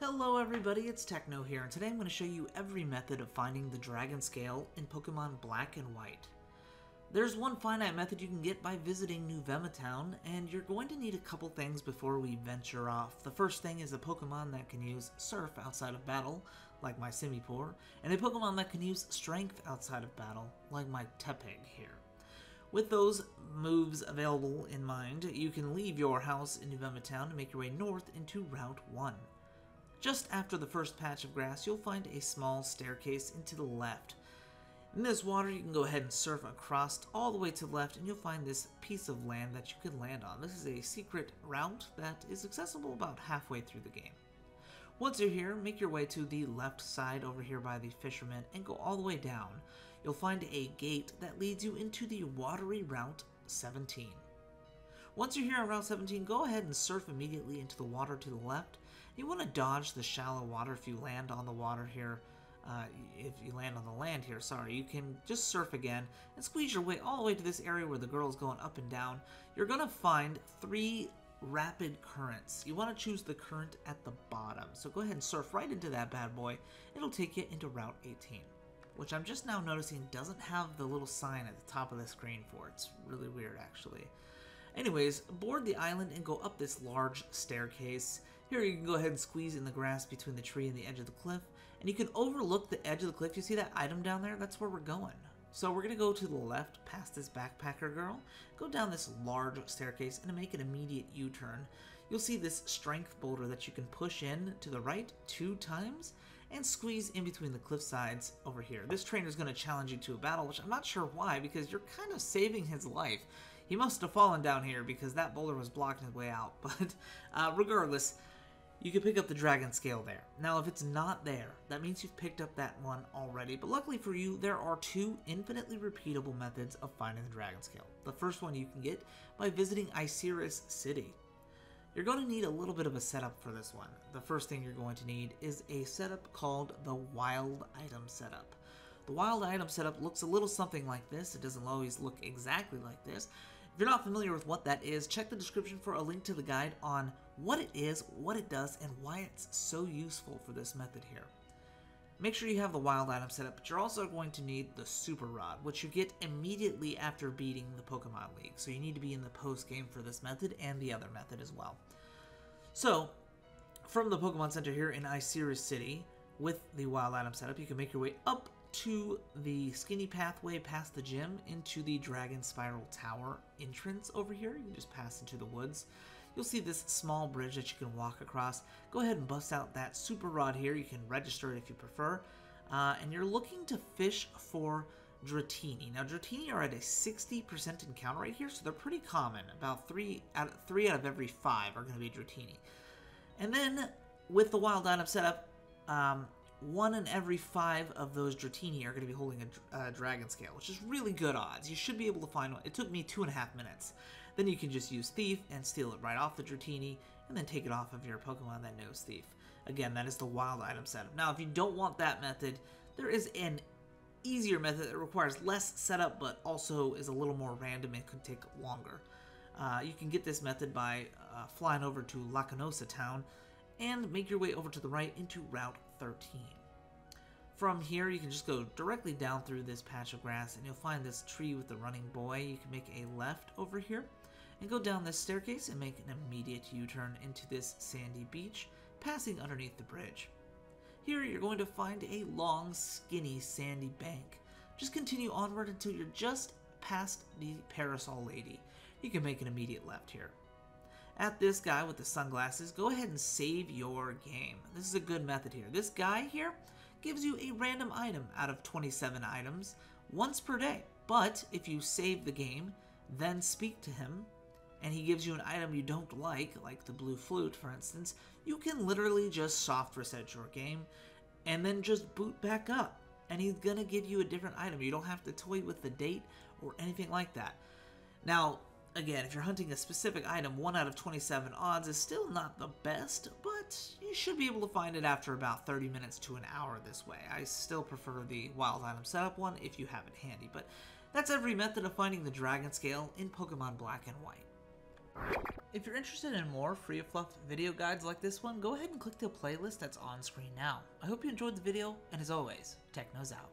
Hello everybody, it's Techno here, and today I'm going to show you every method of finding the dragon scale in Pokemon Black and White. There's one finite method you can get by visiting New Town, and you're going to need a couple things before we venture off. The first thing is a Pokemon that can use Surf outside of battle, like my Simipour, and a Pokemon that can use Strength outside of battle, like my Tepig here. With those moves available in mind, you can leave your house in New Town and make your way north into Route 1. Just after the first patch of grass, you'll find a small staircase into the left. In this water, you can go ahead and surf across all the way to the left, and you'll find this piece of land that you can land on. This is a secret route that is accessible about halfway through the game. Once you're here, make your way to the left side over here by the fisherman and go all the way down. You'll find a gate that leads you into the watery Route 17. Once you're here on Route 17, go ahead and surf immediately into the water to the left. You want to dodge the shallow water if you land on the water here. If you land on the land here, sorry, you can just surf again and squeeze your way all the way to this area where the girl's going up and down. You're going to find 3 rapid currents. You want to choose the current at the bottom. So go ahead and surf right into that bad boy. It'll take you into Route 18, which I'm just now noticing doesn't have the little sign at the top of the screen for. It's really weird, actually. Anyways, board the island and go up this large staircase. Here you can go ahead and squeeze in the grass between the tree and the edge of the cliff, and you can overlook the edge of the cliff. You see that item down there? That's where we're going. So we're going to go to the left past this backpacker girl, go down this large staircase, and make an immediate U-turn. You'll see this strength boulder that you can push in to the right 2 times and squeeze in between the cliff sides over here. This trainer is going to challenge you to a battle, which I'm not sure why, because you're kind of saving his life. He must have fallen down here because that boulder was blocking his way out, but regardless, you can pick up the dragon scale there. Now, if it's not there, that means you've picked up that one already. But luckily for you, there are 2 infinitely repeatable methods of finding the dragon scale. The first one you can get by visiting Iciris City. You're going to need a little bit of a setup for this one. The first thing you're going to need is a setup called the Wild Item Setup. The Wild Item Setup looks a little something like this. It doesn't always look exactly like this. If you're not familiar with what that is, check the description for a link to the guide on what it is, what it does, and why it's so useful for this method here. Make sure you have the Wild Item Setup, but you're also going to need the Super Rod, which you get immediately after beating the Pokemon League. So you need to be in the post-game for this method and the other method as well. So, from the Pokemon Center here in Iciris City, with the Wild Item Setup, you can make your way up to the skinny pathway past the gym into the Dragon Spiral Tower entrance over here. You can just pass into the woods. You'll see this small bridge that you can walk across. Go ahead and bust out that Super Rod here. You can register it if you prefer. And you're looking to fish for Dratini. Now, Dratini are at a 60% encounter rate here, so they're pretty common. About 3 out of every 5 are going to be Dratini. And then, with the Wild Item Setup, 1 in every 5 of those Dratini are going to be holding a Dragon Scale, which is really good odds. You should be able to find one. It took me 2.5 minutes. Then you can just use Thief and steal it right off the Dratini, and then take it off of your Pokemon that knows Thief. Again, that is the Wild Item Setup. Now, if you don't want that method, there is an easier method that requires less setup, but also is a little more random and could take longer. You can get this method by flying over to Lacanosa Town, and make your way over to the right into Route 13. From here, you can just go directly down through this patch of grass, and you'll find this tree with the running boy. You can make a left over here, and go down this staircase and make an immediate U-turn into this sandy beach, passing underneath the bridge. Here, you're going to find a long, skinny, sandy bank. Just continue onward until you're just past the Parasol Lady. You can make an immediate left here. At this guy with the sunglasses, go ahead and save your game. This is a good method here. This guy here gives you a random item out of 27 items once per day. But if you save the game, then speak to him, and he gives you an item you don't like the blue flute, for instance, you can literally just soft reset your game and then just boot back up. And he's gonna give you a different item. You don't have to toy with the date or anything like that. Now, again, if you're hunting a specific item, 1 out of 27 odds is still not the best, but you should be able to find it after about 30 minutes to an hour this way. I still prefer the Wild Item Setup one if you have it handy, but that's every method of finding the Dragon Scale in Pokemon Black and White. If you're interested in more free-of-fluff video guides like this one, go ahead and click the playlist that's on screen now. I hope you enjoyed the video, and as always, Techno's out.